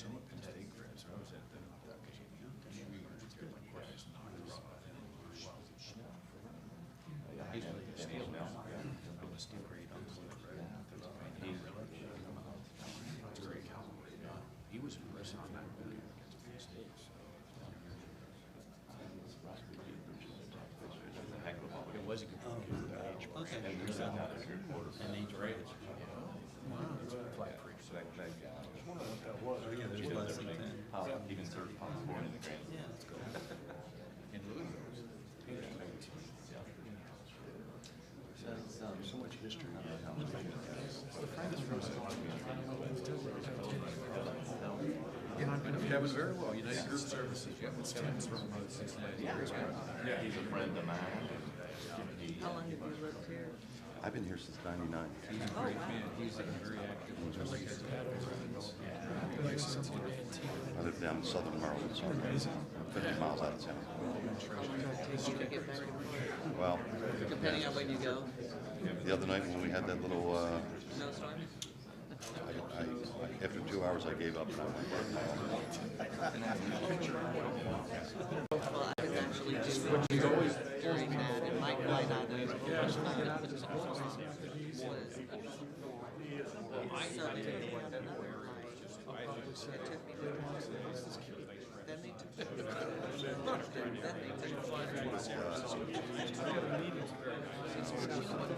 some of Penn State grads. I was at the he's with the steel now. On the steel grade on the It's great. He was impressive in that game against Penn State. It was a good game. Okay. And he's right. Flag free. So that guy. Yeah, there's less than 10. Even 30 pounds more in the grand. Yeah, let's go. And Louisville. There's so much history. That was very well. United Group Services. Yeah, it's from Cincinnati. Yeah, he's a friend of mine. How long have you lived here? I've been here since '99. He's a great man. He's very active. I live down in southern Maryland, so I'm 50 miles out of town. How long does it take you to get back and forth? Well, Depending on when you go. the other night when we had that little, Snowstorm? after 2 hours I gave up and I went back Well, I was actually doing during that, and Mike might not know. Was something that took me to then they took then they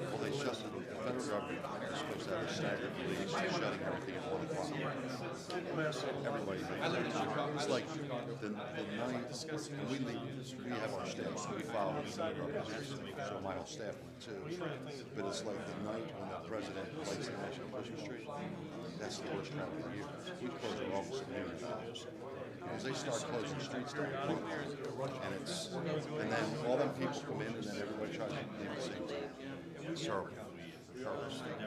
Well, they shut the federal government is supposed to have a staggered release, shutting everything at 1 o'clock. Everybody makes it's like the night, and we have our staff, so we file with the government, so my whole staff went too. But it's like the night when the president lights the National Christmas tree, that's the worst time of the year. We close our office at noon. Because they start closing streets down, and then all them people come in, and then everybody tries to leave the same time. It's terrible. Terrible state.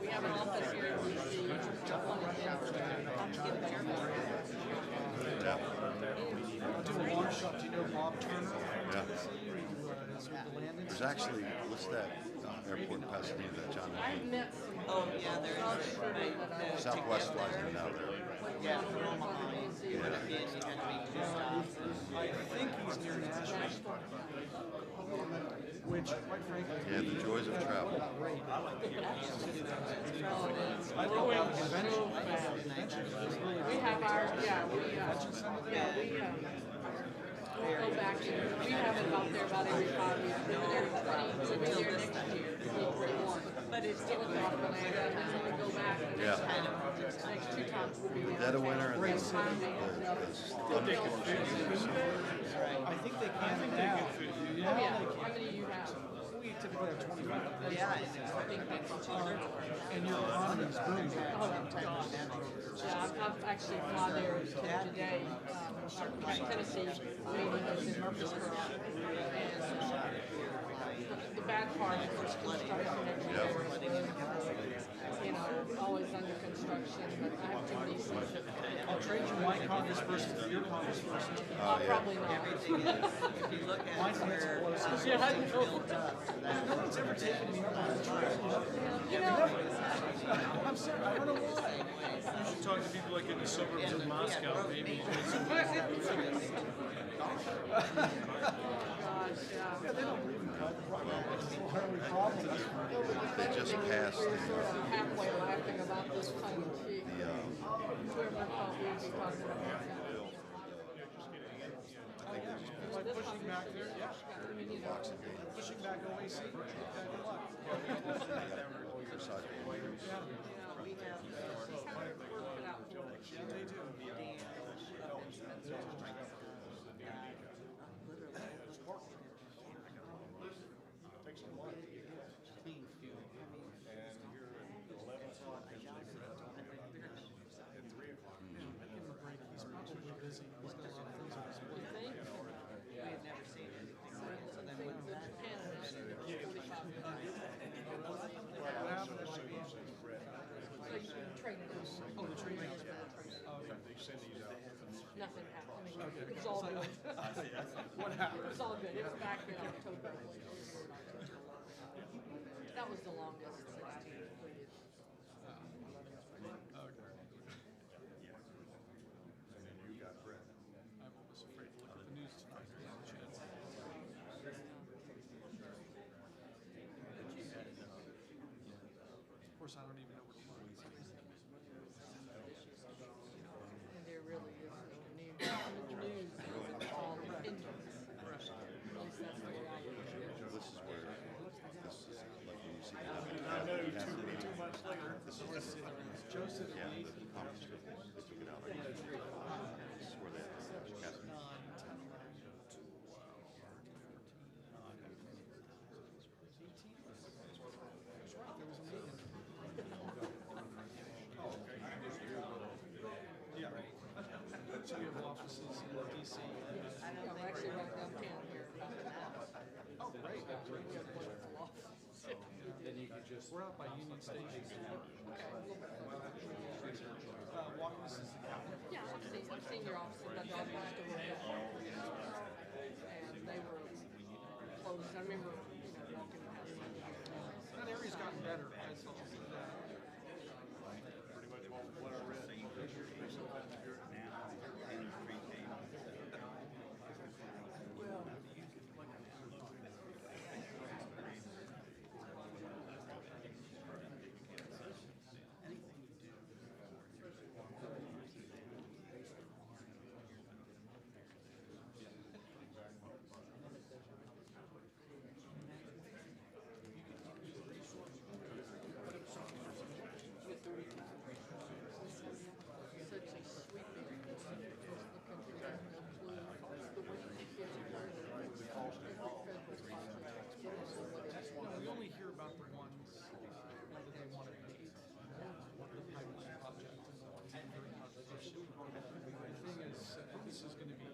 We have an office here. Yeah. Do a long shot. Do you know Bob Turner? Yeah. There's actually, what's that airport in Pasadena that John McCain? Oh, yeah, there is. Southwest flies in and out there. Yeah, from Omaha. You would have been, you had to make 2 stops. I think he's near Nashville. Which, quite frankly, Yeah, the joys of travel. I love how the convention. We have our, we'll go back and we have it out there about every 5 years. We'll be there next year. But it's still a lot of land, and then we go back and Yeah. next 2 times we'll be there. Dead of winter and then I think they can now. Oh, yeah. How many do you have? We typically have 25. Yeah, I think that's 200. And your economy is booming. Oh, yeah, I've actually fly there today. Tennessee meeting is in Murfreesboro. The bad part is construction always under construction, but I have too many seats. I'll trade you my Congress versus your Congress versus. Probably not. Everything is, if you look at where Yeah, I know. No one's ever taken me up on the trail. I'm sorry, I don't know why. You should talk to people like in the suburbs of Moscow, maybe. Yeah, they don't believe in God. That's the only problem. They just passed Halfway laughing about this tongue in cheek. Whoever thought we'd be talking about that. Like pushing back there, yeah. Pushing back OAC. Good luck. Yeah, they do. clean fuel. We had never seen anything like it, so then we went back. nothing happened. It was all good. What happened? It was all good. It was back in October. That was the longest 16 completed. I'm almost afraid to look at the news tonight. There's a chance. Of course, I don't even know what to look. And there really is no news. The news is all opinions. At least that's the way I look at it. This is where, this is like when you see the I know too much later. Joseph yeah, Lee. the conference room, they took it out. This is where they cast it. Yeah. So you have offices in DC. Yeah, we're actually right downtown here. Oh, great. We have one at the law. Then you could just. We're out by Union Station. Walking distance to Capitol. Yeah, I've seen your offices. My daughter used to work there. And they were closed. I remember, walking past them. That area's gotten better. As that. Pretty much what I read. Such a sweet area. The country has no clue. The way you get to where every federal project explodes or whatever. We only hear about the ones that they want to beat. The pipeline project and the ones that are very controversial. The thing is, this is going to be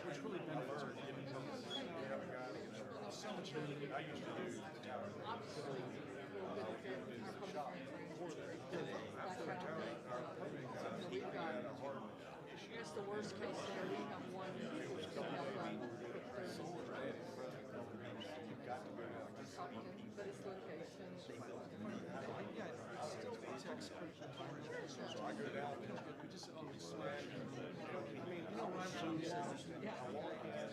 which really benefits our communities. So much money. I used to do Obviously, we'll benefit our public transportation. We've got, I guess the worst case scenario, we have one which can help with Suffolk, but its location. Yeah, it still protects critical environment. So I go down. We just always switch. Yeah,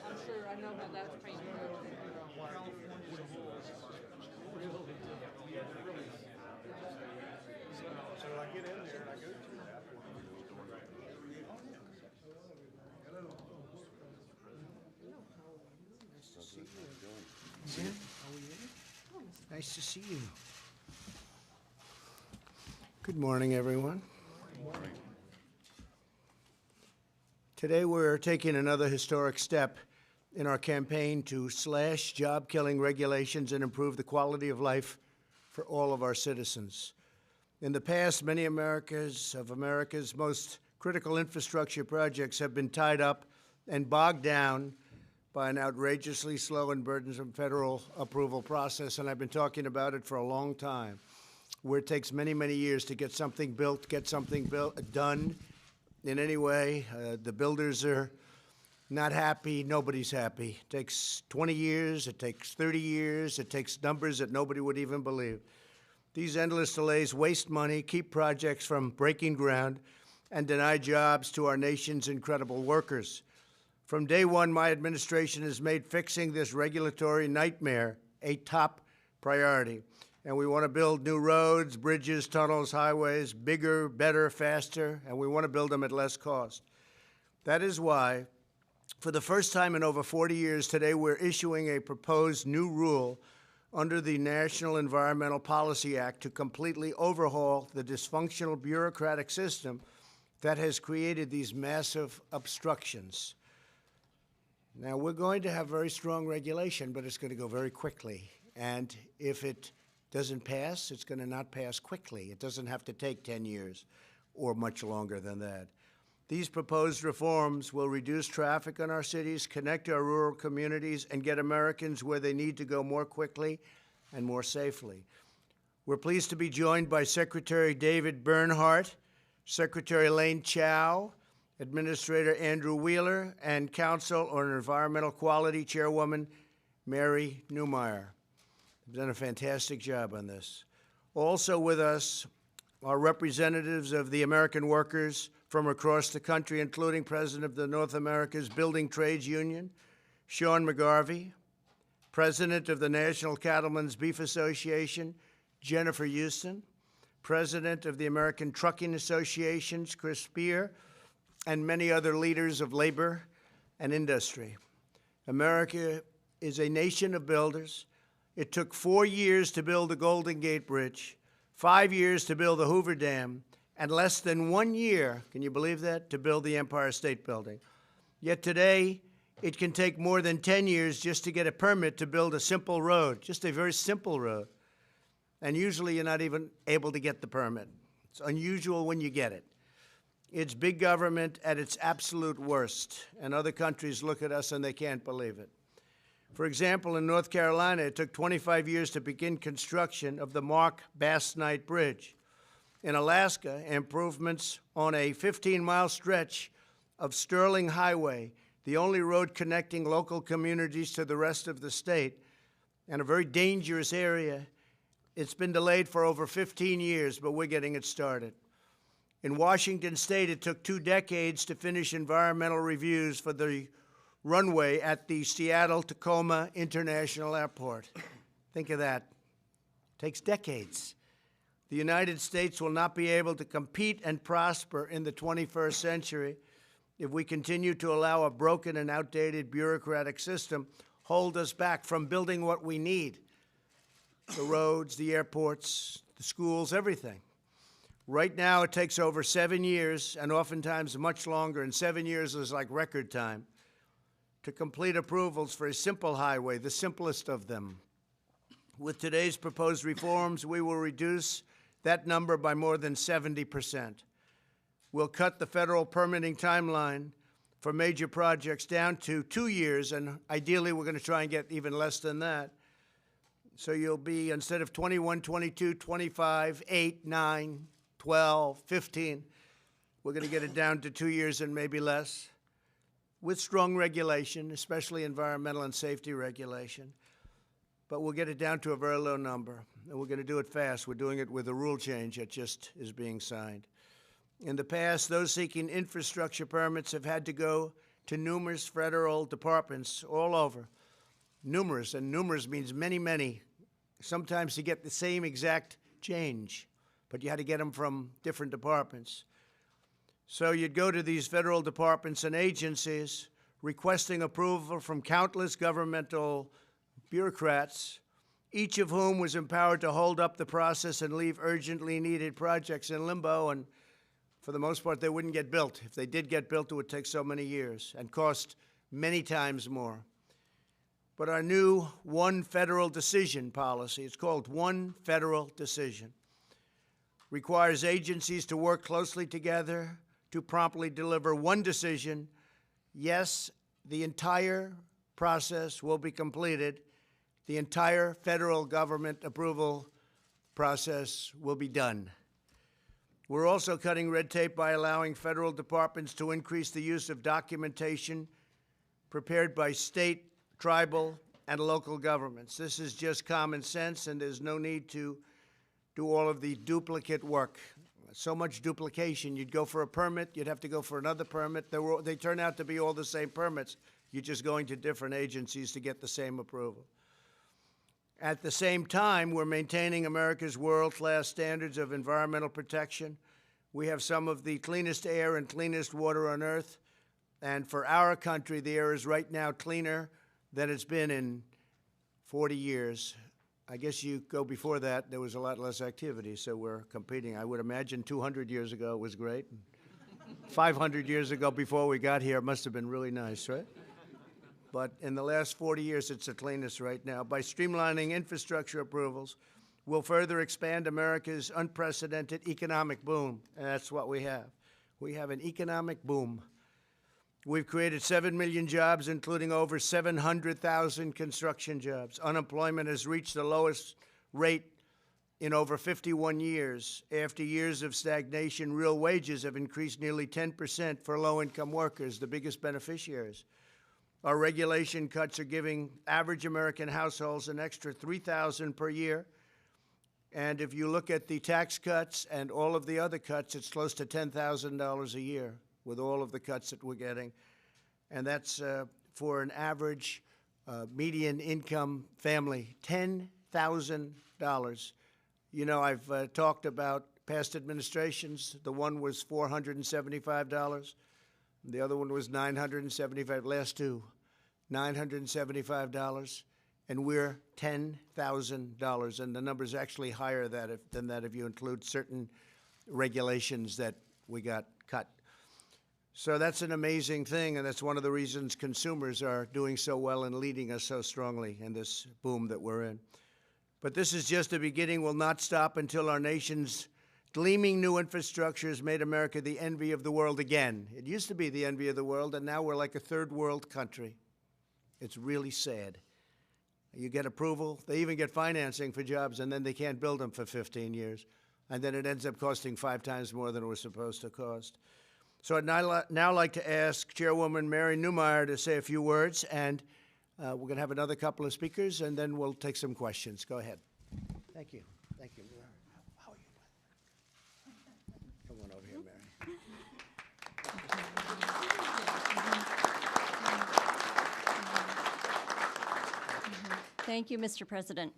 I'm sure, I know how that's painful. California's a whole. So I get in there and I go through that. Nice to see you. Good morning, everyone. Today we're taking another historic step in our campaign to slash job-killing regulations and improve the quality of life for all of our citizens. In the past, many of America's most critical infrastructure projects have been tied up and bogged down by an outrageously slow and burdensome federal approval process, and I've been talking about it for a long time, where it takes many, many years to get something built, done in any way. The builders are not happy. Nobody's happy. It takes 20 years. It takes 30 years. It takes numbers that nobody would even believe. These endless delays waste money, keep projects from breaking ground, and deny jobs to our nation's incredible workers. From day one, my administration has made fixing this regulatory nightmare a top priority. And we want to build new roads, bridges, tunnels, highways, bigger, better, faster, and we want to build them at less cost. That is why, for the first time in over 40 years, today we're issuing a proposed new rule under the National Environmental Policy Act to completely overhaul the dysfunctional bureaucratic system that has created these massive obstructions. Now, we're going to have very strong regulation, but it's going to go very quickly. And if it doesn't pass, it's going to not pass quickly. It doesn't have to take 10 years or much longer than that. These proposed reforms will reduce traffic in our cities, connect our rural communities, and get Americans where they need to go more quickly and more safely. We're pleased to be joined by Secretary David Bernhardt Secretary Elaine Chow, Administrator Andrew Wheeler, and Council on Environmental Quality Chairwoman Mary Newmeyer. They've done a fantastic job on this. Also with us are representatives of the American workers from across the country, including President of the North America's Building Trades Union, Sean McGarvey, President of the National Cattlemen's Beef Association, Jennifer Houston, President of the American Trucking Associations, Chris Spear, and many other leaders of labor and industry. America is a nation of builders. It took 4 years to build the Golden Gate Bridge, 5 years to build the Hoover Dam, and less than 1 year, can you believe that, to build the Empire State Building. Yet today, it can take more than 10 years just to get a permit to build a simple road, just a very simple road. And usually you're not even able to get the permit. It's unusual when you get it. It's big government at its absolute worst, and other countries look at us and they can't believe it. For example, in North Carolina, it took 25 years to begin construction of the Mark Bass Knight Bridge. In Alaska, improvements on a 15-mile stretch of Sterling Highway, the only road connecting local communities to the rest of the state, and a very dangerous area. It's been delayed for over 15 years, but we're getting it started. In Washington State, it took 2 decades to finish environmental reviews for the runway at the Seattle-Tacoma International Airport. Think of that. It takes decades. The United States will not be able to compete and prosper in the 21st century if we continue to allow a broken and outdated bureaucratic system hold us back from building what we need. The roads, the airports, the schools, everything. Right now, it takes over 7 years, and oftentimes much longer, and 7 years is like record time, to complete approvals for a simple highway, the simplest of them. With today's proposed reforms, we will reduce that number by more than 70%. We'll cut the federal permitting timeline for major projects down to 2 years, and ideally we're going to try and get even less than that. So you'll be, instead of 21, 22, 25, 8, 9, 12, 15, we're going to get it down to 2 years and maybe less, with strong regulation, especially environmental and safety regulation. But we'll get it down to a very low number, and we're going to do it fast. We're doing it with a rule change that just is being signed. In the past, those seeking infrastructure permits have had to go to numerous federal departments all over. Numerous, and numerous means many, many, sometimes to get the same exact change, but you had to get them from different departments. So you'd go to these federal departments and agencies requesting approval from countless governmental bureaucrats, each of whom was empowered to hold up the process and leave urgently needed projects in limbo, and for the most part, they wouldn't get built. If they did get built, it would take so many years and cost many times more. But our new one federal decision policy, it's called one federal decision, requires agencies to work closely together to promptly deliver one decision. Yes, the entire process will be completed. The entire federal government approval process will be done. We're also cutting red tape by allowing federal departments to increase the use of documentation prepared by state, tribal, and local governments. This is just common sense, and there's no need to do all of the duplicate work. So much duplication. You'd go for a permit, you'd have to go for another permit. They turn out to be all the same permits. You're just going to different agencies to get the same approval. At the same time, we're maintaining America's world-class standards of environmental protection. We have some of the cleanest air and cleanest water on Earth, and for our country, the air is right now cleaner than it's been in 40 years. I guess you go before that, there was a lot less activity, so we're competing. I would imagine 200 years ago it was great. 500 years ago, before we got here, it must have been really nice, right? But in the last 40 years, it's the cleanest right now. By streamlining infrastructure approvals, we'll further expand America's unprecedented economic boom, and that's what we have. We have an economic boom. We've created 7 million jobs, including over 700,000 construction jobs. Unemployment has reached the lowest rate in over 51 years. After years of stagnation, real wages have increased nearly 10% for low-income workers, the biggest beneficiaries. Our regulation cuts are giving average American households an extra $3,000 per year. And if you look at the tax cuts and all of the other cuts, it's close to $10,000 a year with all of the cuts that we're getting. And that's for an average median income family, $10,000. You know, I've talked about past administrations. The one was $475. The other one was $975. Last two, $975. And we're $10,000. And the number's actually higher than that if you include certain regulations that we got cut. So that's an amazing thing, and that's one of the reasons consumers are doing so well and leading us so strongly in this boom that we're in. But this is just the beginning. We'll not stop until our nation's gleaming new infrastructure has made America the envy of the world again. It used to be the envy of the world, and now we're like a third world country. It's really sad. You get approval, they even get financing for jobs, and then they can't build them for 15 years. And then it ends up costing 5 times more than it was supposed to cost. So I'd now like to ask Chairwoman Mary Newmeyer to say a few words, and we're going to have another couple of speakers, and then we'll take some questions. Go ahead. Thank you. Thank you. How are you doing? Come on over here, Mary. Thank you, Mr. President.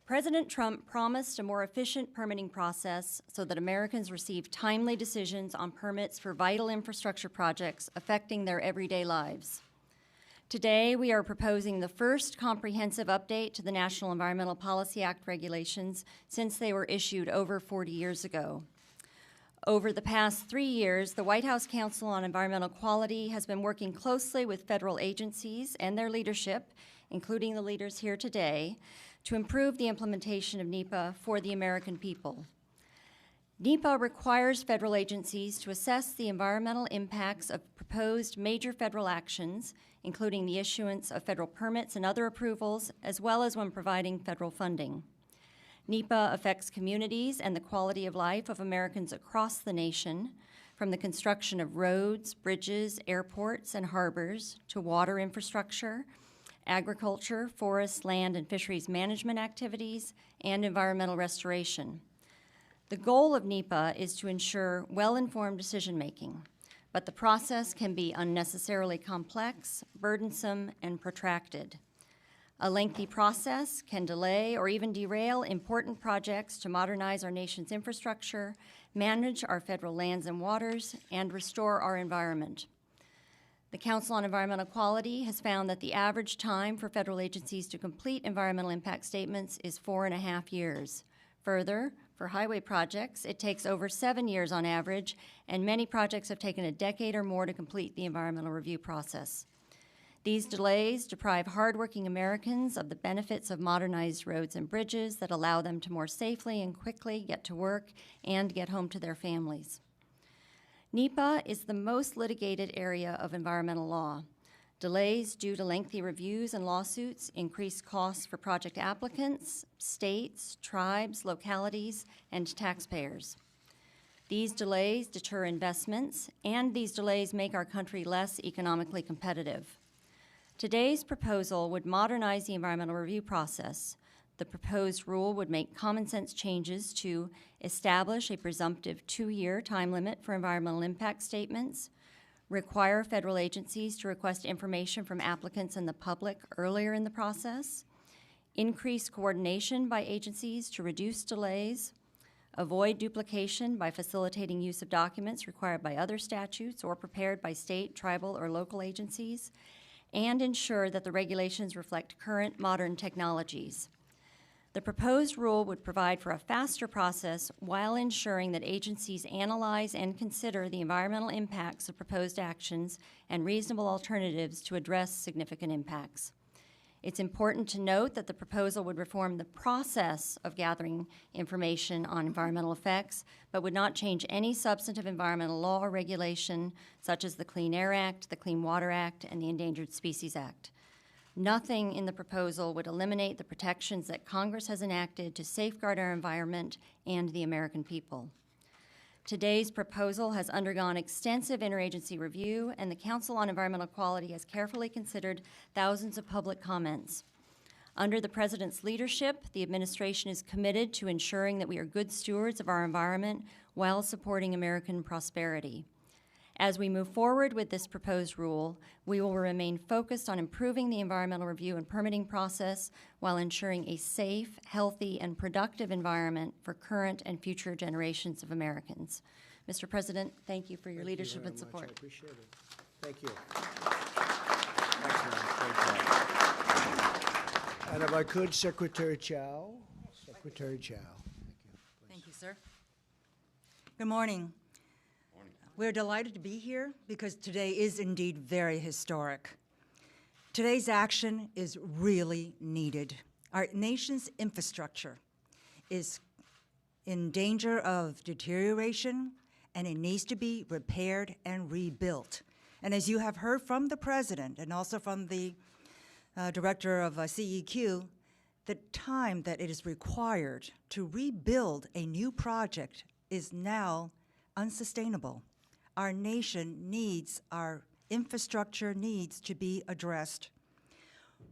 President Trump promised a more efficient permitting process so that Americans receive timely decisions on permits for vital infrastructure projects affecting their everyday lives. Today, we are proposing the first comprehensive update to the National Environmental Policy Act regulations since they were issued over 40 years ago. Over the past 3 years, the White House Council on Environmental Quality has been working closely with federal agencies and their leadership, including the leaders here today, to improve the implementation of NEPA for the American people. NEPA requires federal agencies to assess the environmental impacts of proposed major federal actions, including the issuance of federal permits and other approvals, as well as when providing federal funding. NEPA affects communities and the quality of life of Americans across the nation, from the construction of roads, bridges, airports, and harbors, to water infrastructure, agriculture, forest, land, and fisheries management activities, and environmental restoration. The goal of NEPA is to ensure well-informed decision-making, but the process can be unnecessarily complex, burdensome, and protracted. A lengthy process can delay or even derail important projects to modernize our nation's infrastructure, manage our federal lands and waters, and restore our environment. The Council on Environmental Quality has found that the average time for federal agencies to complete environmental impact statements is 4.5 years. Further, for highway projects, it takes over 7 years on average, and many projects have taken a decade or more to complete the environmental review process. These delays deprive hardworking Americans of the benefits of modernized roads and bridges that allow them to more safely and quickly get to work and get home to their families. NEPA is the most litigated area of environmental law. Delays due to lengthy reviews and lawsuits increase costs for project applicants, states, tribes, localities, and taxpayers. These delays deter investments, and these delays make our country less economically competitive. Today's proposal would modernize the environmental review process. The proposed rule would make common-sense changes to establish a presumptive 2-year time limit for environmental impact statements, require federal agencies to request information from applicants and the public earlier in the process, increase coordination by agencies to reduce delays, avoid duplication by facilitating use of documents required by other statutes or prepared by state, tribal, or local agencies, and ensure that the regulations reflect current modern technologies. The proposed rule would provide for a faster process while ensuring that agencies analyze and consider the environmental impacts of proposed actions and reasonable alternatives to address significant impacts. It's important to note that the proposal would reform the process of gathering information on environmental effects, but would not change any substantive environmental law or regulation, such as the Clean Air Act, the Clean Water Act, and the Endangered Species Act. Nothing in the proposal would eliminate the protections that Congress has enacted to safeguard our environment and the American people. Today's proposal has undergone extensive interagency review, and the Council on Environmental Quality has carefully considered thousands of public comments. Under the President's leadership, the administration is committed to ensuring that we are good stewards of our environment while supporting American prosperity. As we move forward with this proposed rule, we will remain focused on improving the environmental review and permitting process while ensuring a safe, healthy, and productive environment for current and future generations of Americans. Mr. President, thank you for your leadership and support. I appreciate it. Thank you. Excellent. Great job. And if I could, Secretary Chow. Secretary Chow. Thank you, sir. Good morning. We're delighted to be here because today is indeed very historic. Today's action is really needed. Our nation's infrastructure is in danger of deterioration, and it needs to be repaired and rebuilt. And as you have heard from the President and also from the Director of CEQ, the time that it is required to rebuild a new project is now unsustainable. Our nation needs, our infrastructure needs to be addressed.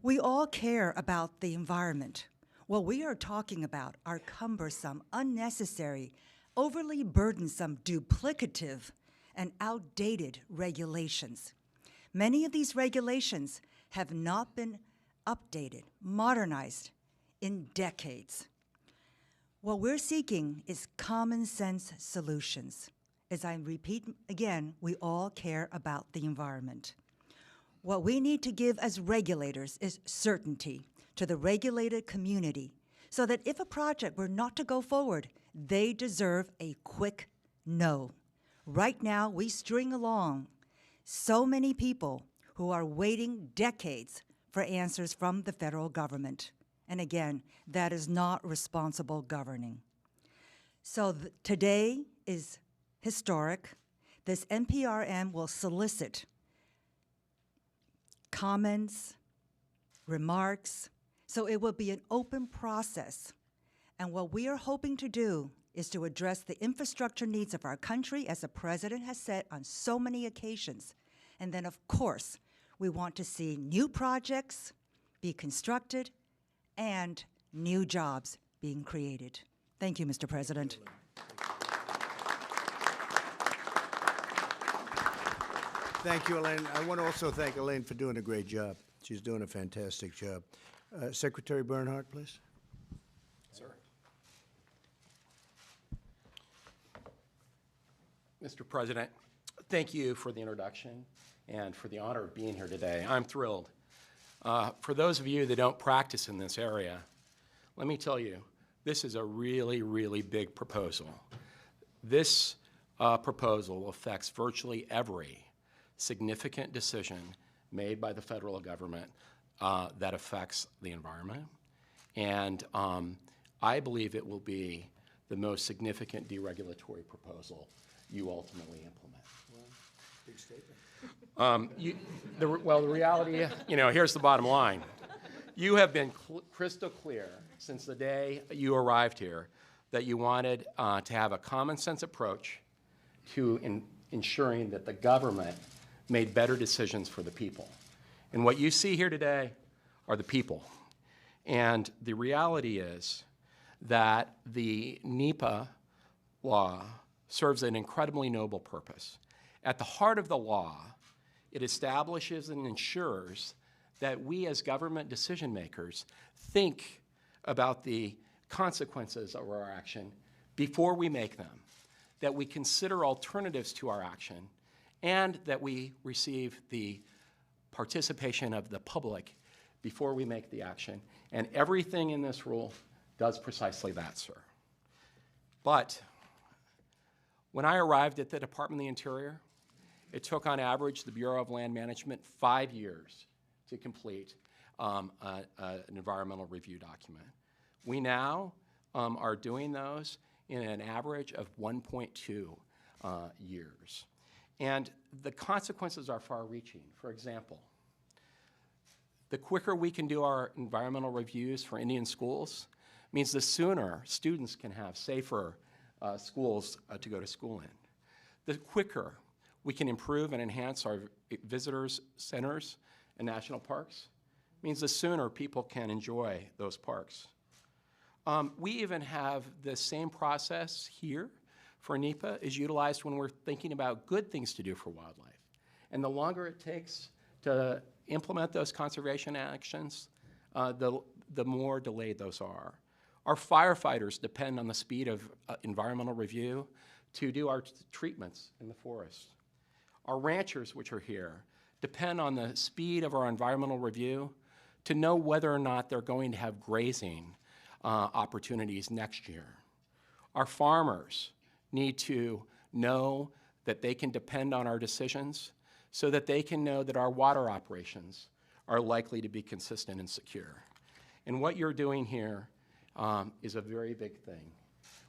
We all care about the environment. What we are talking about are cumbersome, unnecessary, overly burdensome, duplicative, and outdated regulations. Many of these regulations have not been updated, modernized in decades. What we're seeking is common sense solutions. As I repeat again, we all care about the environment. What we need to give as regulators is certainty to the regulated community so that if a project were not to go forward, they deserve a quick no. Right now, we string along so many people who are waiting decades for answers from the federal government. And again, that is not responsible governing. So today is historic. This NPRM will solicit comments, remarks, so it will be an open process. And what we are hoping to do is to address the infrastructure needs of our country, as the President has said on so many occasions. And then, of course, we want to see new projects be constructed and new jobs being created. Thank you, Mr. President. Thank you, Elaine. I want to also thank Elaine for doing a great job. She's doing a fantastic job. Secretary Bernhardt, please. Sir. Mr. President, thank you for the introduction and for the honor of being here today. I'm thrilled. For those of you that don't practice in this area, let me tell you, this is a really, really big proposal. This proposal affects virtually every significant decision made by the federal government that affects the environment. And I believe it will be the most significant deregulatory proposal you ultimately implement. Well, big statement. The reality, here's the bottom line. You have been crystal clear since the day you arrived here that you wanted to have a common sense approach to ensuring that the government made better decisions for the people. And what you see here today are the people. And the reality is that the NEPA law serves an incredibly noble purpose. At the heart of the law, it establishes and ensures that we as government decision makers think about the consequences of our action before we make them, that we consider alternatives to our action, and that we receive the participation of the public before we make the action. And everything in this rule does precisely that, sir. But when I arrived at the Department of the Interior, it took on average the Bureau of Land Management 5 years to complete an environmental review document. We now are doing those in an average of 1.2 years. And the consequences are far-reaching. For example, The quicker we can do our environmental reviews for Indian schools means the sooner students can have safer schools to go to school in. The quicker we can improve and enhance our visitors centers and national parks means the sooner people can enjoy those parks. We even have the same process here for NEPA is utilized when we're thinking about good things to do for wildlife. And the longer it takes to implement those conservation actions, the more delayed those are. Our firefighters depend on the speed of environmental review to do our treatments in the forest. Our ranchers, which are here, depend on the speed of our environmental review to know whether or not they're going to have grazing opportunities next year. Our farmers need to know that they can depend on our decisions so that they can know that our water operations are likely to be consistent and secure. And what you're doing here is a very big thing.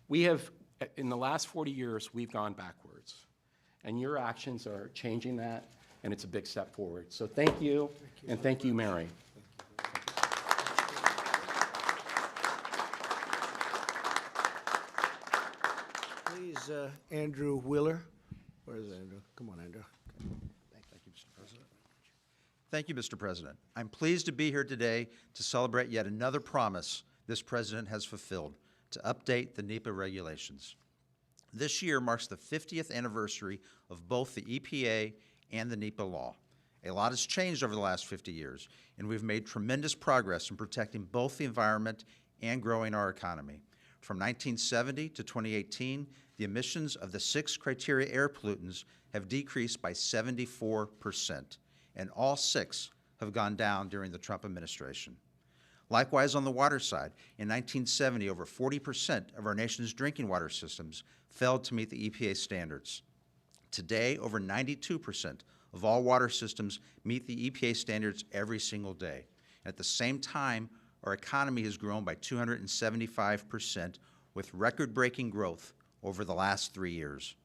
We have, in the last 40 years, we've gone backwards. And your actions are changing that, and it's a big step forward. So thank you, and thank you, Mary. Please, Andrew Wheeler. Where is Andrew? Come on, Andrew. Thank you, Mr. President. Thank you, Mr. President. I'm pleased to be here today to celebrate yet another promise this president has fulfilled, to update the NEPA regulations. This year marks the 50th anniversary of both the EPA and the NEPA law. A lot has changed over the last 50 years, and we've made tremendous progress in protecting both the environment and growing our economy. From 1970 to 2018, the emissions of the 6 criteria air pollutants have decreased by 74%, and all 6 have gone down during the Trump administration. Likewise, on the water side, in 1970, over 40% of our nation's drinking water systems failed to meet the EPA standards. Today, over 92% of all water systems meet the EPA standards every single day. At the same time, our economy has grown by 275%, with record-breaking growth over the last 3 years.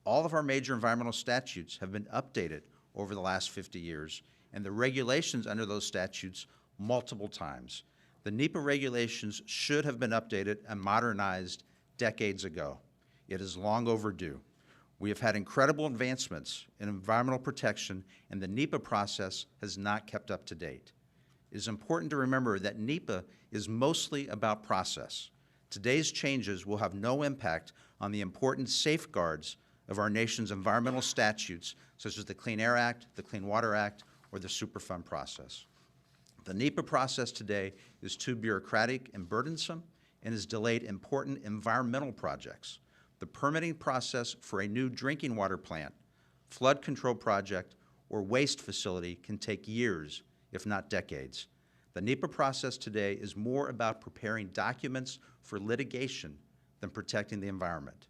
All of our major environmental statutes have been updated over the last 50 years, and the regulations under those statutes multiple times. The NEPA regulations should have been updated and modernized decades ago. It is long overdue. We have had incredible advancements in environmental protection, and the NEPA process has not kept up to date. It is important to remember that NEPA is mostly about process. Today's changes will have no impact on the important safeguards of our nation's environmental statutes, such as the Clean Air Act, the Clean Water Act, or the Superfund process. The NEPA process today is too bureaucratic and burdensome and has delayed important environmental projects. The permitting process for a new drinking water plant, flood control project, or waste facility can take years, if not decades. The NEPA process today is more about preparing documents for litigation than protecting the environment.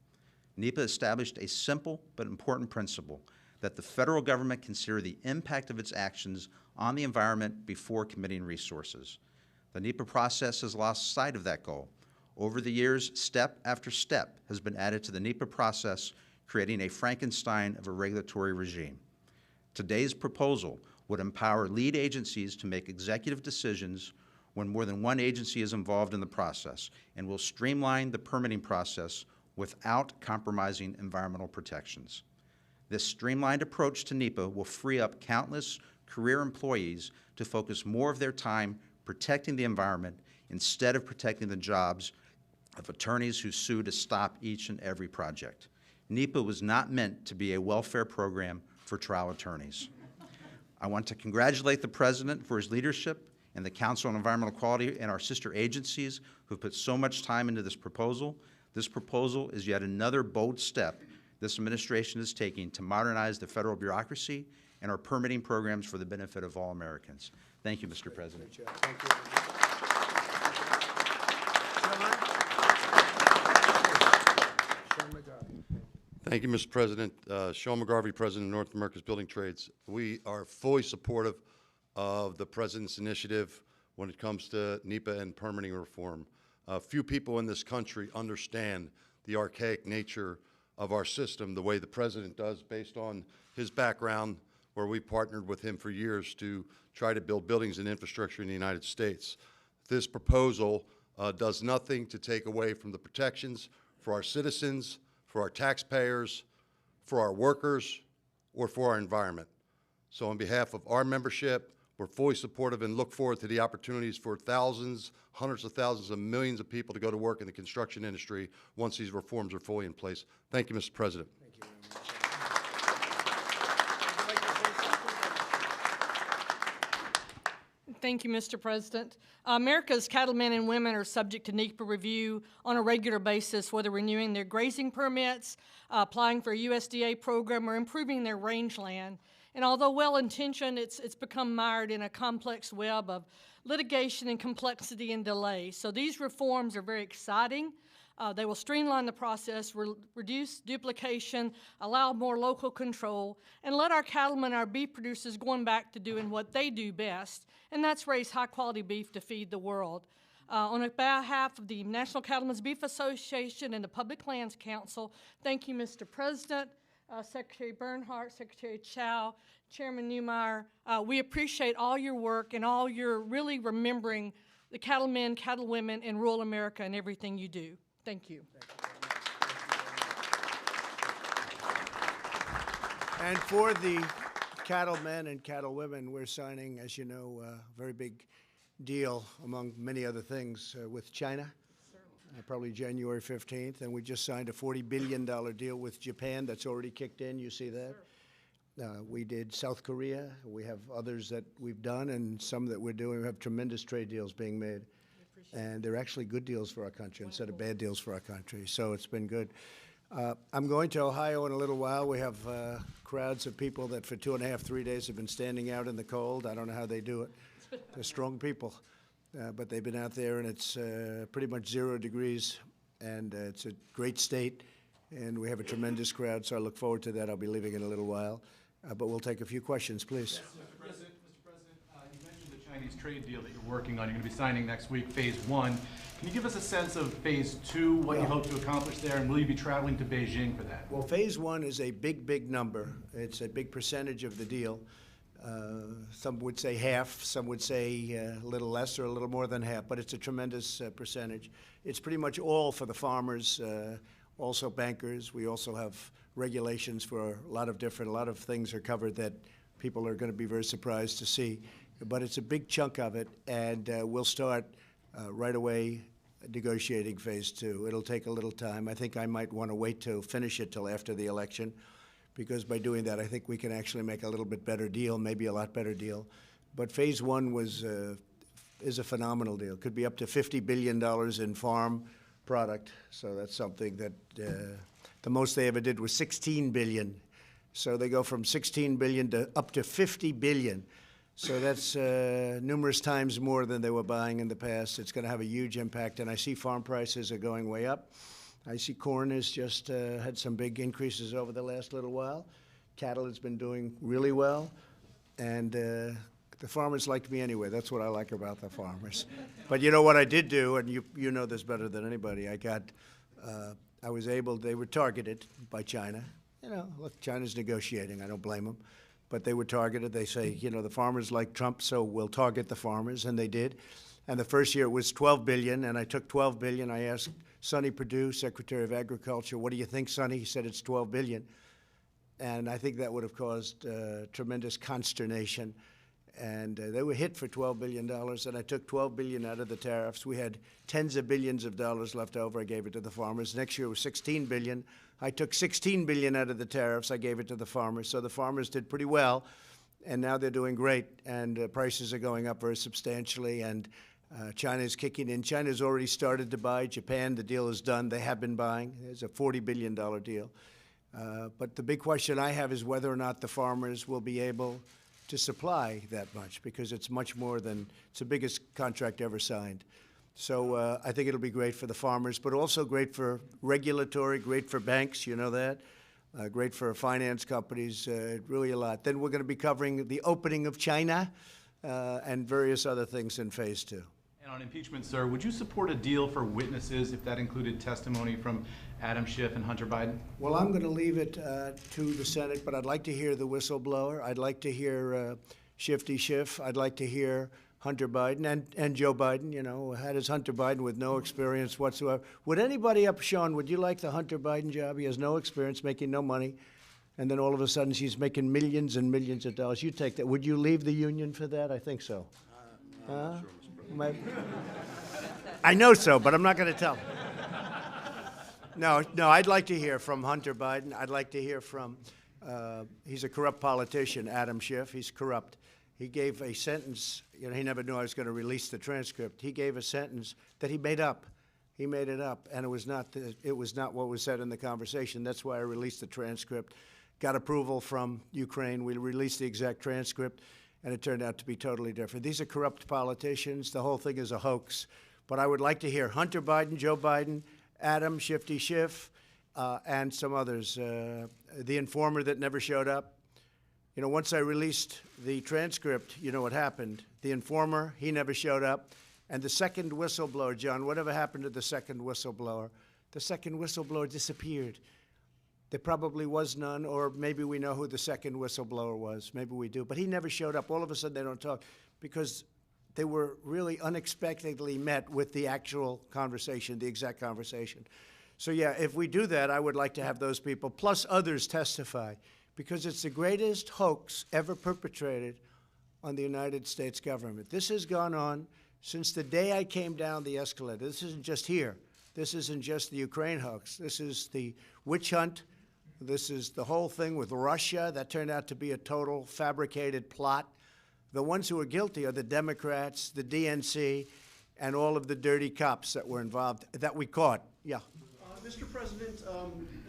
NEPA established a simple but important principle that the federal government consider the impact of its actions on the environment before committing resources. The NEPA process has lost sight of that goal. Over the years, step after step has been added to the NEPA process, creating a Frankenstein of a regulatory regime. Today's proposal would empower lead agencies to make executive decisions when more than one agency is involved in the process, and will streamline the permitting process without compromising environmental protections. This streamlined approach to NEPA will free up countless career employees to focus more of their time protecting the environment instead of protecting the jobs of attorneys who sue to stop each and every project. NEPA was not meant to be a welfare program for trial attorneys. I want to congratulate the President for his leadership and the Council on Environmental Quality and our sister agencies who have put so much time into this proposal. This proposal is yet another bold step this administration is taking to modernize the federal bureaucracy and our permitting programs for the benefit of all Americans. Thank you, Mr. President. Thank you. Sean McGarvey. Thank you, Mr. President. Sean McGarvey, President of North America's Building Trades. We are fully supportive of the President's initiative when it comes to NEPA and permitting reform. Few people in this country understand the archaic nature of our system the way the President does based on his background where we partnered with him for years to try to build buildings and infrastructure in the United States. This proposal does nothing to take away from the protections for our citizens, for our taxpayers, for our workers, or for our environment. So on behalf of our membership, we're fully supportive and look forward to the opportunities for thousands, hundreds of thousands, and millions of people to go to work in the construction industry once these reforms are fully in place. Thank you, Mr. President. Thank you, Mr. President. America's cattlemen and women are subject to NEPA review on a regular basis, whether renewing their grazing permits, applying for a USDA program, or improving their rangeland. And although well-intentioned, it's become mired in a complex web of litigation and complexity and delay. So these reforms are very exciting. They will streamline the process, reduce duplication, allow more local control, and let our cattlemen, our beef producers, going back to doing what they do best, and that's raise high-quality beef to feed the world. On behalf of the National Cattlemen's Beef Association and the Public Lands Council, thank you, Mr. President, Secretary Bernhardt, Secretary Chow, Chairman Newmeyer. We appreciate all your work and all your really remembering the cattlemen, cattlewomen in rural America and everything you do. Thank you. And for the cattlemen and cattlewomen, we're signing, as you know, a very big deal, among many other things, with China, probably January 15th. And we just signed a $40 billion deal with Japan that's already kicked in. You see that? We did South Korea. We have others that we've done and some that we're doing. We have tremendous trade deals being made. And they're actually good deals for our country instead of bad deals for our country. So it's been good. I'm going to Ohio in a little while. We have crowds of people that for 2.5, 3 days have been standing out in the cold. I don't know how they do it. They're strong people. But they've been out there, and it's pretty much 0 degrees. And it's a great state. And we have a tremendous crowd, so I look forward to that. I'll be leaving in a little while. But we'll take a few questions, please. Mr. President, you mentioned the Chinese trade deal that you're working on. You're going to be signing next week, phase 1. Can you give us a sense of phase 2, what you hope to accomplish there, and will you be traveling to Beijing for that? Well, phase 1 is a big, big number. It's a big percentage of the deal. Some would say half, some would say a little less or a little more than half, but it's a tremendous percentage. It's pretty much all for the farmers, also bankers. We also have regulations for a lot of things are covered that people are going to be very surprised to see. But it's a big chunk of it, and we'll start right away negotiating phase 2. It'll take a little time. I think I might want to wait to finish it till after the election, because by doing that, I think we can actually make a little bit better deal, maybe a lot better deal. But phase 1 is a phenomenal deal. Could be up to $50 billion in farm product. So that's something that the most they ever did was $16 billion. So they go from $16 billion to up to $50 billion. So that's numerous times more than they were buying in the past. It's going to have a huge impact. And I see farm prices are going way up. I see corn has just had some big increases over the last little while. Cattle has been doing really well. And the farmers like me anyway. That's what I like about the farmers. But you know what I did do, and you know this better than anybody. They were targeted by China. You know, look, China's negotiating. I don't blame them. But they were targeted. They say, you know, the farmers like Trump, so we'll target the farmers, and they did. And the first year it was $12 billion, and I took $12 billion. I asked Sonny Perdue, Secretary of Agriculture, what do you think, Sonny? He said it's $12 billion. And I think that would have caused tremendous consternation. And they were hit for $12 billion, and I took $12 billion out of the tariffs. We had tens of billions of dollars left over. I gave it to the farmers. Next year was $16 billion. I took $16 billion out of the tariffs. I gave it to the farmers. So the farmers did pretty well, and now they're doing great, and prices are going up very substantially, and China's kicking in. China's already started to buy. Japan, the deal is done. They have been buying. It's a $40 billion deal. But the big question I have is whether or not the farmers will be able to supply that much, because it's much more than, it's the biggest contract ever signed. So I think it'll be great for the farmers, but also great for regulatory, great for banks, you know that, great for finance companies, really a lot. Then we're going to be covering the opening of China and various other things in phase 2. And on impeachment, sir, would you support a deal for witnesses if that included testimony from Adam Schiff and Hunter Biden? Well, I'm going to leave it to the Senate, but I'd like to hear the whistleblower. I'd like to hear Shifty Schiff. I'd like to hear Hunter Biden and Joe Biden. You know, how does Hunter Biden with no experience whatsoever? Would anybody Sean, would you like the Hunter Biden job? He has no experience, making no money, and then all of a sudden she's making millions and millions of dollars. You take that. Would you leave the union for that? I think so. I'm not sure, Mr. President. I know so, but I'm not going to tell. No, I'd like to hear from Hunter Biden. I'd like to hear from, he's a corrupt politician, Adam Schiff. He's corrupt. He gave a sentence, you know, he never knew I was going to release the transcript. He gave a sentence that he made up. He made it up, and it was not what was said in the conversation. That's why I released the transcript. Got approval from Ukraine. We released the exact transcript, and it turned out to be totally different. These are corrupt politicians. The whole thing is a hoax. But I would like to hear Hunter Biden, Joe Biden, Adam, Shifty Schiff, and some others. The informer that never showed up. You know, once I released the transcript, you know what happened. The informer, he never showed up. And the second whistleblower, John, whatever happened to the second whistleblower? The second whistleblower disappeared. There probably was none, or maybe we know who the second whistleblower was. Maybe we do. But he never showed up. All of a sudden, they don't talk because they were really unexpectedly met with the actual conversation, the exact conversation. So, yeah, if we do that, I would like to have those people, plus others, testify, because it's the greatest hoax ever perpetrated on the United States government. This has gone on since the day I came down the escalator. This isn't just here. This isn't just the Ukraine hoax. This is the witch hunt. This is the whole thing with Russia. That turned out to be a total fabricated plot. The ones who are guilty are the Democrats, the DNC, and all of the dirty cops that were involved, that we caught. Yeah. Mr. President,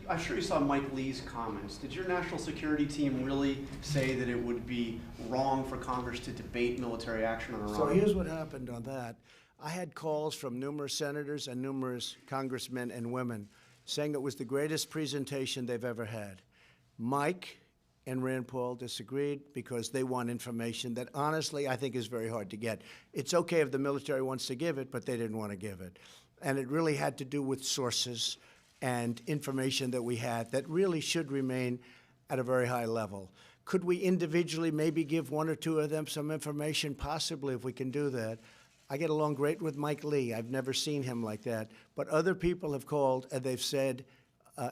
I'm sure you saw Mike Lee's comments. Did your national security team really say that it would be wrong for Congress to debate military action on Iran? So here's what happened on that. I had calls from numerous senators and numerous congressmen and women saying it was the greatest presentation they've ever had. Mike and Rand Paul disagreed because they want information that, honestly, I think is very hard to get. It's okay if the military wants to give it, but they didn't want to give it. And it really had to do with sources and information that we had that really should remain at a very high level. Could we individually maybe give one or two of them some information? Possibly, if we can do that. I get along great with Mike Lee. I've never seen him like that. But other people have called and they've said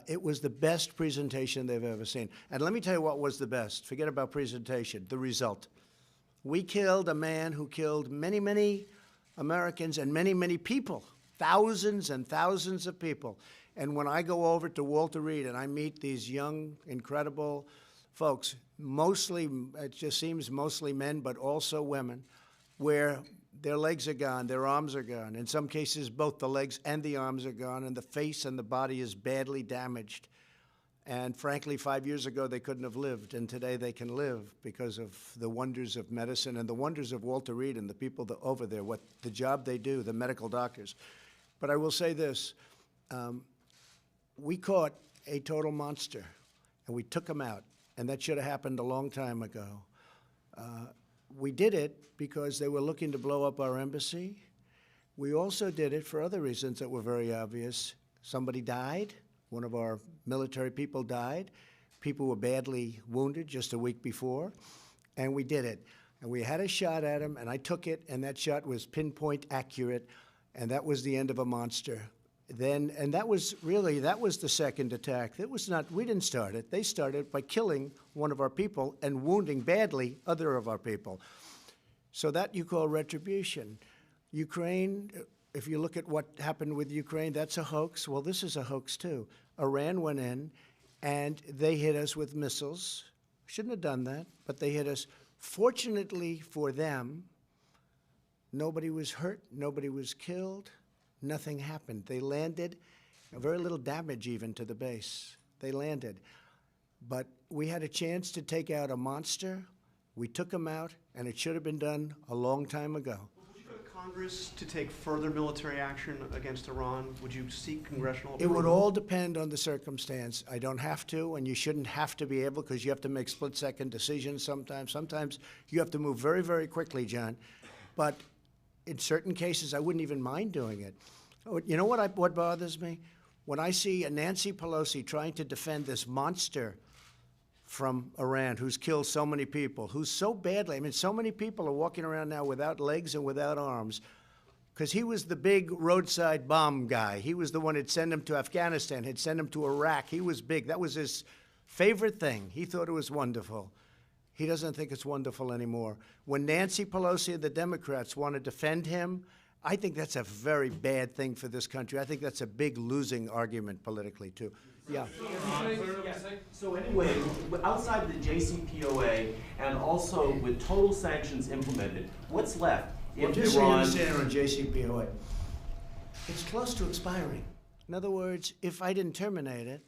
it was the best presentation they've ever seen. And let me tell you what was the best. Forget about presentation, the result. We killed a man who killed many, many Americans and many, many people, thousands and thousands of people. And when I go over to Walter Reed and I meet these young, incredible folks, mostly, it just seems mostly men, but also women, where their legs are gone, their arms are gone. In some cases, both the legs and the arms are gone, and the face and the body is badly damaged. And frankly, 5 years ago, they couldn't have lived, and today they can live because of the wonders of medicine and the wonders of Walter Reed and the people over there, what the job they do, the medical doctors. But I will say this, we caught a total monster, and we took him out, and that should have happened a long time ago. We did it because they were looking to blow up our embassy. We also did it for other reasons that were very obvious. Somebody died. One of our military people died. People were badly wounded just a week before, and we did it. And we had a shot at him, and I took it, and that shot was pinpoint accurate, and that was the end of a monster. And that was the second attack. That was not, we didn't start it. They started by killing one of our people and wounding badly other of our people. So that you call retribution. Ukraine, if you look at what happened with Ukraine, that's a hoax. Well, this is a hoax too. Iran went in and they hit us with missiles. Shouldn't have done that, but they hit us. Fortunately for them, nobody was hurt, nobody was killed. Nothing happened. They landed, very little damage even to the base. They landed. But we had a chance to take out a monster. We took him out, and it should have been done a long time ago. Would you go to Congress to take further military action against Iran? Would you seek congressional approval? It would all depend on the circumstance. I don't have to, and you shouldn't have to be able, because you have to make split-second decisions sometimes. Sometimes you have to move very, very quickly, John. But in certain cases, I wouldn't even mind doing it. You know what bothers me? When I see a Nancy Pelosi trying to defend this monster from Iran who's killed so many people, who's so badly, I mean, so many people are walking around now without legs and without arms, because he was the big roadside bomb guy. He was the one who'd send them to Afghanistan, he'd send them to Iraq. He was big. That was his favorite thing. He thought it was wonderful. He doesn't think it's wonderful anymore. When Nancy Pelosi and the Democrats want to defend him, I think that's a very bad thing for this country. I think that's a big losing argument politically, too. Yeah. So anyway, outside the JCPOA and also with total sanctions implemented, what's left? Well, just so you understand on JCPOA, it's close to expiring. In other words, if I didn't terminate it,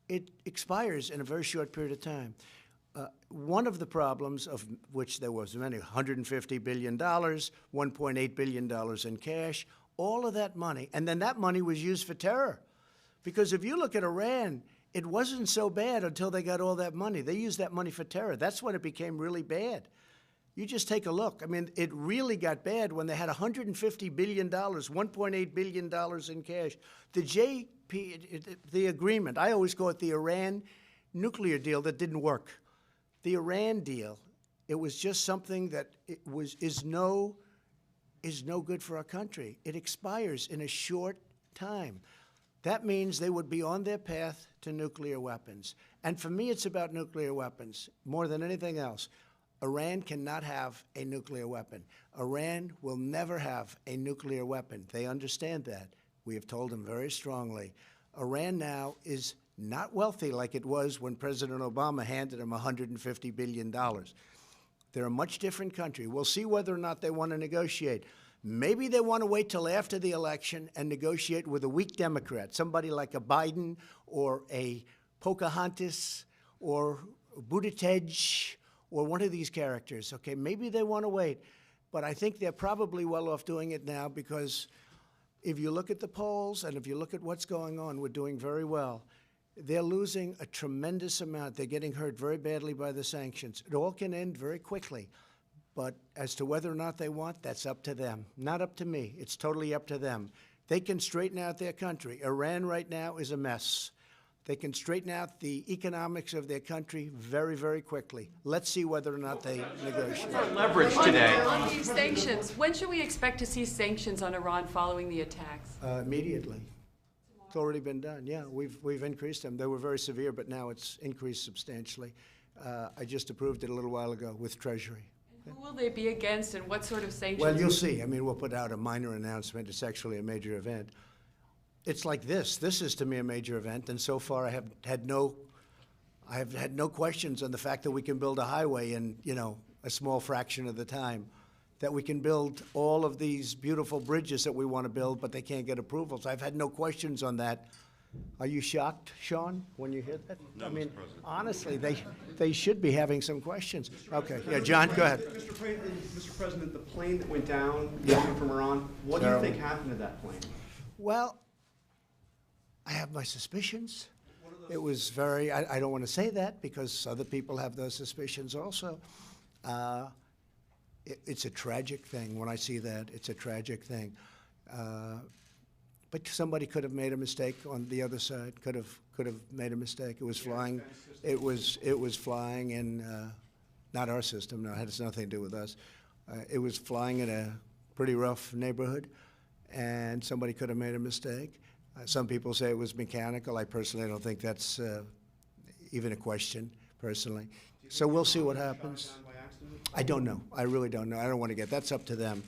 it expires in a very short period of time. One of the problems, of which there was many, $150 billion, $1.8 billion in cash, all of that money, and then that money was used for terror. Because if you look at Iran, it wasn't so bad until they got all that money. They used that money for terror. That's when it became really bad. You just take a look. I mean, it really got bad when they had $150 billion, $1.8 billion in cash. The agreement, I always call it the Iran nuclear deal that didn't work. The Iran deal, it was just something that is no good for our country. It expires in a short time. That means they would be on their path to nuclear weapons. And for me, it's about nuclear weapons more than anything else. Iran cannot have a nuclear weapon. Iran will never have a nuclear weapon. They understand that. We have told them very strongly. Iran now is not wealthy like it was when President Obama handed them $150 billion. They're a much different country. We'll see whether or not they want to negotiate. Maybe they want to wait till after the election and negotiate with a weak Democrat, somebody like a Biden or a Pocahontas or Buttigieg or one of these characters. Okay, maybe they want to wait. But I think they're probably well off doing it now because if you look at the polls and if you look at what's going on, we're doing very well. They're losing a tremendous amount. They're getting hurt very badly by the sanctions. It all can end very quickly. But as to whether or not they want, that's up to them. Not up to me. It's totally up to them. They can straighten out their country. Iran right now is a mess. They can straighten out the economics of their country very, very quickly. Let's see whether or not they negotiate. Leverage today. On these sanctions, when should we expect to see sanctions on Iran following the attacks? Immediately. It's already been done. Yeah, we've increased them. They were very severe, but now it's increased substantially. I just approved it a little while ago with Treasury. And who will they be against, and what sort of sanctions? Well, you'll see. I mean, we'll put out a minor announcement. It's actually a major event. It's like this. This is to me a major event, and so far I have had no questions on the fact that we can build a highway in, a small fraction of the time, that we can build all of these beautiful bridges that we want to build, but they can't get approvals. I've had no questions on that. Are you shocked, Sean, when you hear that? No, I mean, Mr. President. honestly, they should be having some questions. Okay, yeah, John, go ahead. Mr. President, the plane that went down Yeah. coming from Iran, what do you think happened to that plane? Well, I have my suspicions. It was very, I don't want to say that because other people have those suspicions also. It's a tragic thing when I see that. It's a tragic thing. But somebody could have made a mistake on the other side. Could have made a mistake. It was flying. It was flying in not our system. No, it has nothing to do with us. It was flying in a pretty rough neighborhood, and somebody could have made a mistake. Some people say it was mechanical. I personally don't think that's even a question, personally. So we'll see what happens. I don't know. I really don't know. I don't want to that's up to them.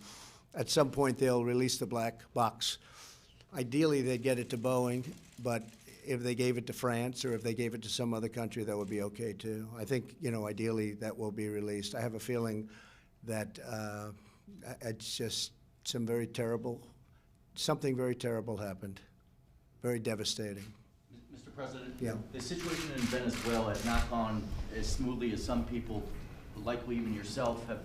At some point, they'll release the black box. Ideally, they'd get it to Boeing, but if they gave it to France or if they gave it to some other country, that would be okay, too. I think, ideally, that will be released. I have a feeling that it's just something very terrible happened. Very devastating. Mr. President, Yeah. the situation in Venezuela has not gone as smoothly as some people, likely even yourself, have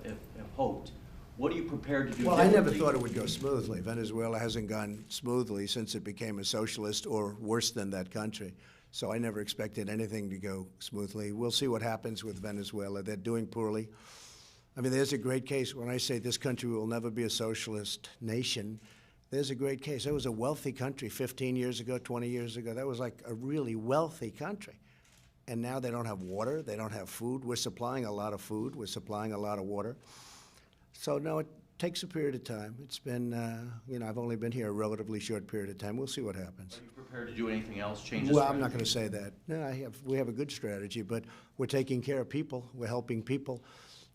hoped. What are you prepared to do? Well, I never thought it would go smoothly. Venezuela hasn't gone smoothly since it became a socialist or worse than that country. So I never expected anything to go smoothly. We'll see what happens with Venezuela. They're doing poorly. I mean, there's a great case when I say this country will never be a socialist nation. There's a great case. It was a wealthy country 15 years ago, 20 years ago. That was like a really wealthy country. And now they don't have water, they don't have food. We're supplying a lot of food, we're supplying a lot of water. So no, it takes a period of time. It's been, you know, I've only been here a relatively short period of time. We'll see what happens. Are you prepared to do anything else, change the Well, strategy? I'm not going to say that. No, we have a good strategy, but we're taking care of people. We're helping people.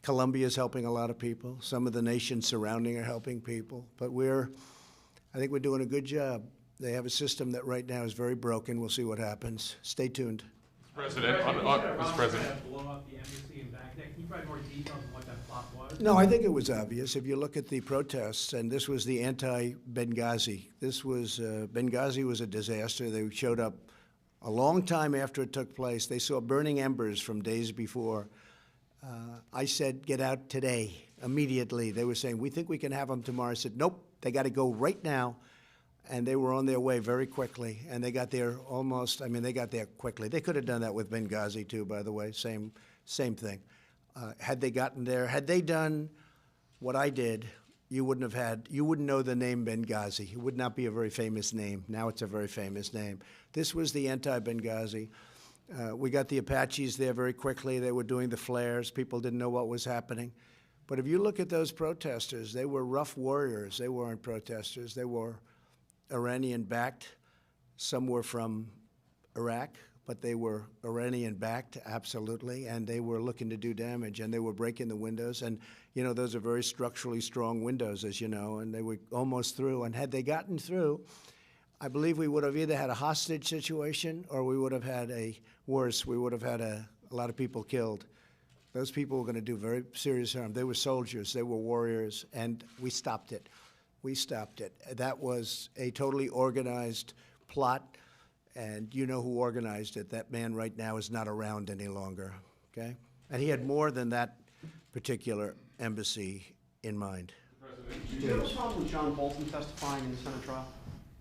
Colombia is helping a lot of people. Some of the nations surrounding are helping people. But I think we're doing a good job. They have a system that right now is very broken. We'll see what happens. Stay tuned. President, Mr. President. Blow up the embassy in Baghdad. Can you provide more details on what that plot was? No, I think it was obvious. If you look at the protests, and this was the anti-Benghazi. This was, Benghazi was a disaster. They showed up a long time after it took place. They saw burning embers from days before. I said, get out today, immediately. They were saying, we think we can have them tomorrow. I said, nope, they got to go right now. And they were on their way very quickly, and they got there almost, I mean, they got there quickly. They could have done that with Benghazi, too, by the way, same thing. Had they gotten there, had they done what I did, you wouldn't know the name Benghazi. It would not be a very famous name. Now it's a very famous name. This was the anti-Benghazi. We got the Apaches there very quickly. They were doing the flares. People didn't know what was happening. But if you look at those protesters, they were rough warriors. They weren't protesters. They were Iranian-backed. Some were from Iraq, but they were Iranian-backed, absolutely, and they were looking to do damage, and they were breaking the windows. And, you know, those are very structurally strong windows, as you know, and they were almost through. And had they gotten through, I believe we would have either had a hostage situation or we would have had we would have had a lot of people killed. Those people were going to do very serious harm. They were soldiers, they were warriors, and we stopped it. We stopped it. That was a totally organized plot, and you know who organized it. That man right now is not around any longer, okay? And he had more than that particular embassy in mind. Do you have a problem with John Bolton testifying in the Senate trial?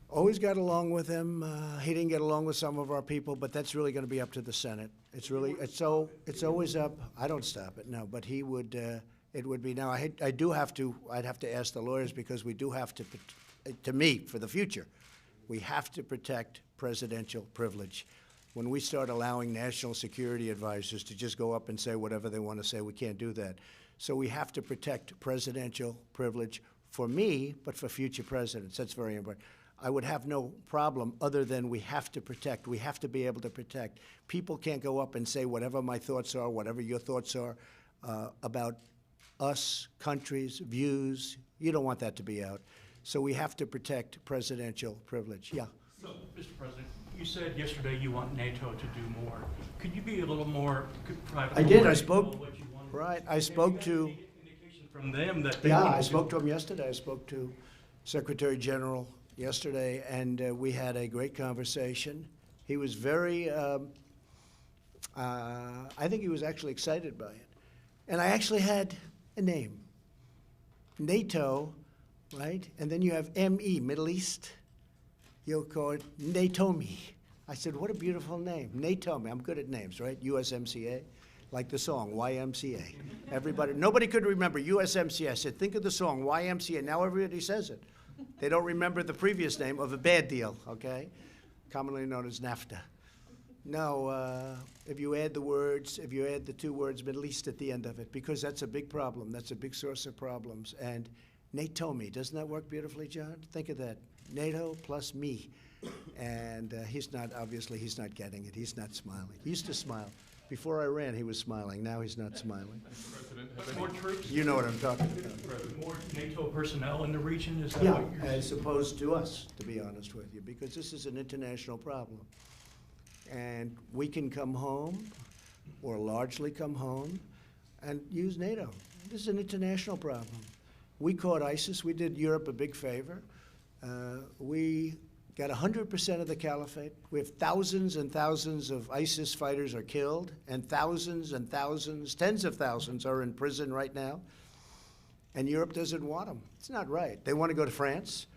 Always got along with him. He didn't get along with some of our people, but that's really going to be up to the Senate. It's always up. I don't stop it, no, but he would, it would be. Now, I'd have to ask the lawyers because we do have to me, for the future, we have to protect presidential privilege. When we start allowing national security advisors to just go up and say whatever they want to say, we can't do that. So we have to protect presidential privilege for me, but for future presidents. That's very important. I would have no problem other than we have to protect. We have to be able to protect. People can't go up and say whatever my thoughts are, whatever your thoughts are about us, countries, views. You don't want that to be out. So we have to protect presidential privilege. Yeah. So, Mr. President, you said yesterday you want NATO to do more. Could you be a little more, I did. I spoke. Right. I spoke to. From them that they Yeah, want I to spoke to him yesterday. I spoke to Secretary General yesterday, and we had a great conversation. He was very, I think he was actually excited by it. And I actually had a name, NATO, right? And then you have ME, Middle East. You'll call it NATOMI. I said, what a beautiful name, NATOMI. I'm good at names, right? USMCA, like the song, YMCA. Nobody could remember USMCA. I said, think of the song, YMCA. Now everybody says it. They don't remember the previous name of a bad deal, okay? Commonly known as NAFTA. No, if you add the two words Middle East at the end of it, because that's a big problem. That's a big source of problems. And NATOMI, doesn't that work beautifully, John? Think of that. NATO plus me. And obviously he's not getting it. He's not smiling. He used to smile. Before I ran, he was smiling. Now he's not smiling. more troops? You know what I'm talking about. More NATO personnel in the region? Is that Yeah, what you're as opposed to us, to be honest with you, because this is an international problem. And we can come home, or largely come home, and use NATO. This is an international problem. We caught ISIS. We did Europe a big favor. We got 100% of the caliphate. We have thousands and thousands of ISIS fighters are killed, and thousands, tens of thousands are in prison right now. And Europe doesn't want them. It's not right. They want to go to France.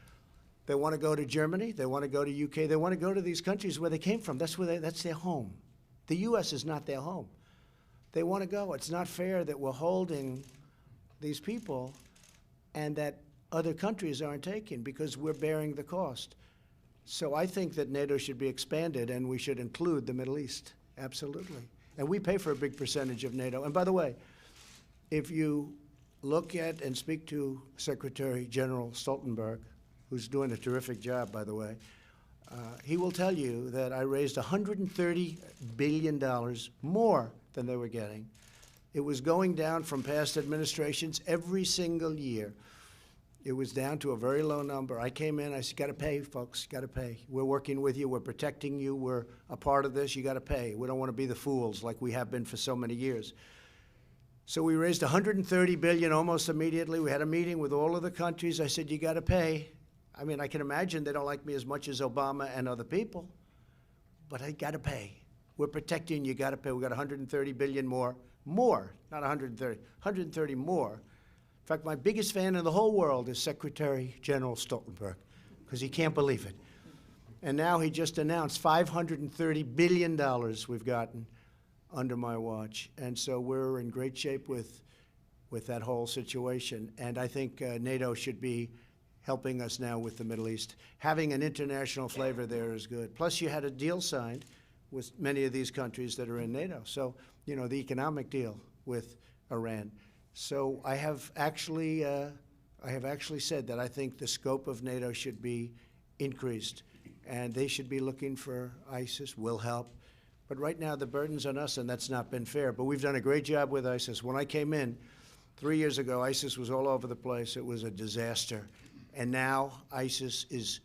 They want to go to Germany. They want to go to UK. They want to go to these countries where they came from. That's their home. The U.S. is not their home. They want to go. It's not fair that we're holding these people and that other countries aren't taking because we're bearing the cost. So I think that NATO should be expanded and we should include the Middle East, absolutely. And we pay for a big percentage of NATO. And by the way, if you look at and speak to Secretary General Stoltenberg, who's doing a terrific job, by the way, he will tell you that I raised $130 billion more than they were getting. It was going down from past administrations every single year. It was down to a very low number. I came in, I said, got to pay, folks, got to pay. We're working with you, we're protecting you, we're a part of this, you got to pay. We don't want to be the fools like we have been for so many years. So we raised $130 billion almost immediately. We had a meeting with all of the countries. I said, you got to pay. I mean, I can imagine they don't like me as much as Obama and other people, but I got to pay. We're protecting you, got to pay. We got $130 billion more, not 130, 130 more. In fact, my biggest fan in the whole world is Secretary General Stoltenberg, because he can't believe it. And now he just announced $530 billion we've gotten under my watch. And so we're in great shape with that whole situation. And I think NATO should be helping us now with the Middle East. Having an international flavor there is good. Plus, you had a deal signed with many of these countries that are in NATO. So, you know, the economic deal with Iran. So I have actually said that I think the scope of NATO should be increased, and they should be looking for ISIS. Will help. But right now, the burden's on us, and that's not been fair. But we've done a great job with ISIS. When I came in 3 years ago, ISIS was all over the place. It was a disaster. And now ISIS is,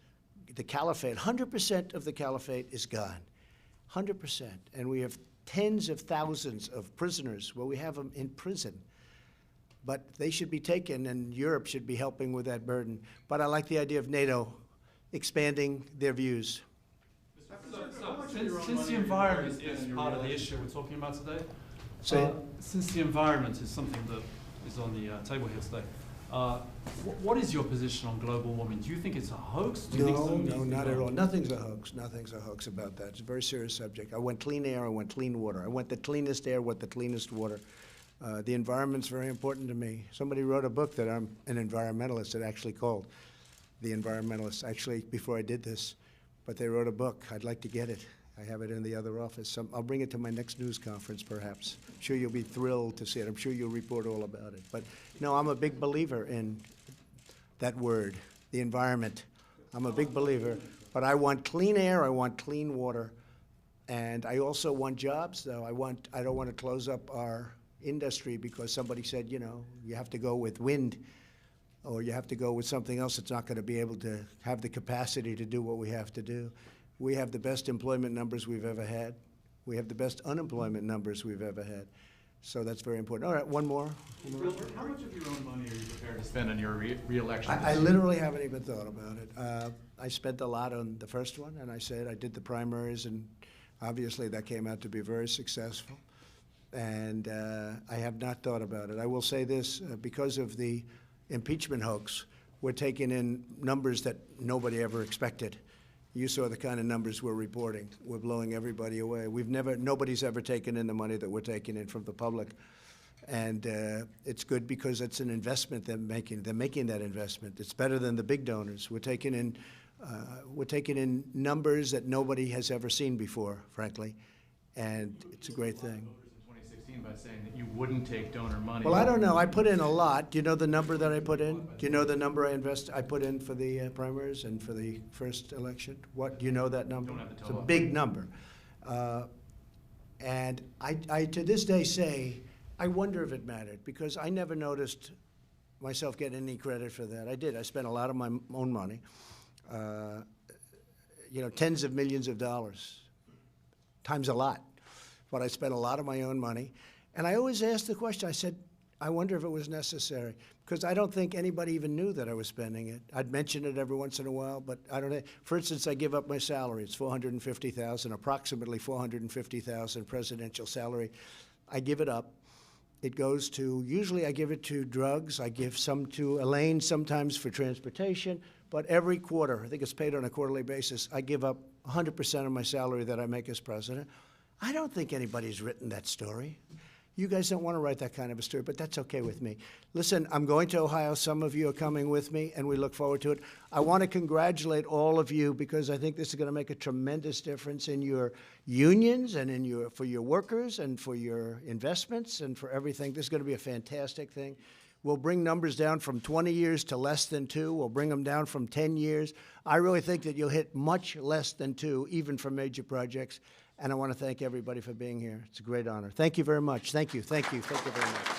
the caliphate, 100% of the caliphate is gone. 100%. And we have tens of thousands of prisoners. Well, we have them in prison. But they should be taken, and Europe should be helping with that burden. But I like the idea of NATO expanding their views. Since the environment is part of the issue we're talking about today, since the environment is something that is on the table here today, what is your position on global warming? Do you think it's a hoax? Do you think No, not at all. Nothing's a hoax. Nothing's a hoax about that. It's a very serious subject. I want clean air. I want clean water. I want the cleanest air. I want the cleanest water. The environment's very important to me. Somebody wrote a book that I'm an environmentalist. It actually called The Environmentalist, actually, before I did this. But they wrote a book. I'd like to get it. I have it in the other office. I'll bring it to my next news conference, perhaps. I'm sure you'll be thrilled to see it. I'm sure you'll report all about it. But, no, I'm a big believer in that word, the environment. I'm a big believer. But I want clean air. I want clean water. And I also want jobs, though. I don't want to close up our industry because somebody said, you know, you have to go with wind or you have to go with something else that's not going to be able to have the capacity to do what we have to do. We have the best employment numbers we've ever had. We have the best unemployment numbers we've ever had. So that's very important. All right, one more. How much of your own money are you prepared to spend on your re-election? I literally haven't even thought about it. I spent a lot on the first one, and I said I did the primaries, and obviously that came out to be very successful. And I have not thought about it. I will say this, because of the impeachment hoax, we're taking in numbers that nobody ever expected. You saw the kind of numbers we're reporting. We're blowing everybody away. Nobody's ever taken in the money that we're taking in from the public. And it's good because it's an investment they're making. They're making that investment. It's better than the big donors. We're taking in numbers that nobody has ever seen before, frankly. And it's a great thing. By saying that you wouldn't take donor money. Well, I don't know. I put in a lot. Do you know the number that I put in? Do you know the number I put in for the primaries and for the first election? What, do you know that number? Don't have the It's a big number. And I to this day say, I wonder if it mattered, because I never noticed myself getting any credit for that. I did. I spent a lot of my own money, you know, tens of millions of dollars, times a lot. But I spent a lot of my own money. And I always asked the question, I said, I wonder if it was necessary, because I don't think anybody even knew that I was spending it. I'd mention it every once in a while, but I don't know. For instance, I give up my salary. It's $450,000, approximately $450,000 presidential salary. I give it up. It goes to, usually I give it to drugs. I give some to Elaine, sometimes for transportation. But every quarter, I think it's paid on a quarterly basis, I give up 100% of my salary that I make as president. I don't think anybody's written that story. You guys don't want to write that kind of a story, but that's okay with me. Listen, I'm going to Ohio. Some of you are coming with me, and we look forward to it. I want to congratulate all of you because I think this is going to make a tremendous difference in your unions and for your workers and for your investments and for everything. This is going to be a fantastic thing. We'll bring numbers down from 20 years to less than 2. We'll bring them down from 10 years. I really think that you'll hit much less than 2, even for major projects. And I want to thank everybody for being here. It's a great honor. Thank you very much. Thank you. Thank you. Thank you very much.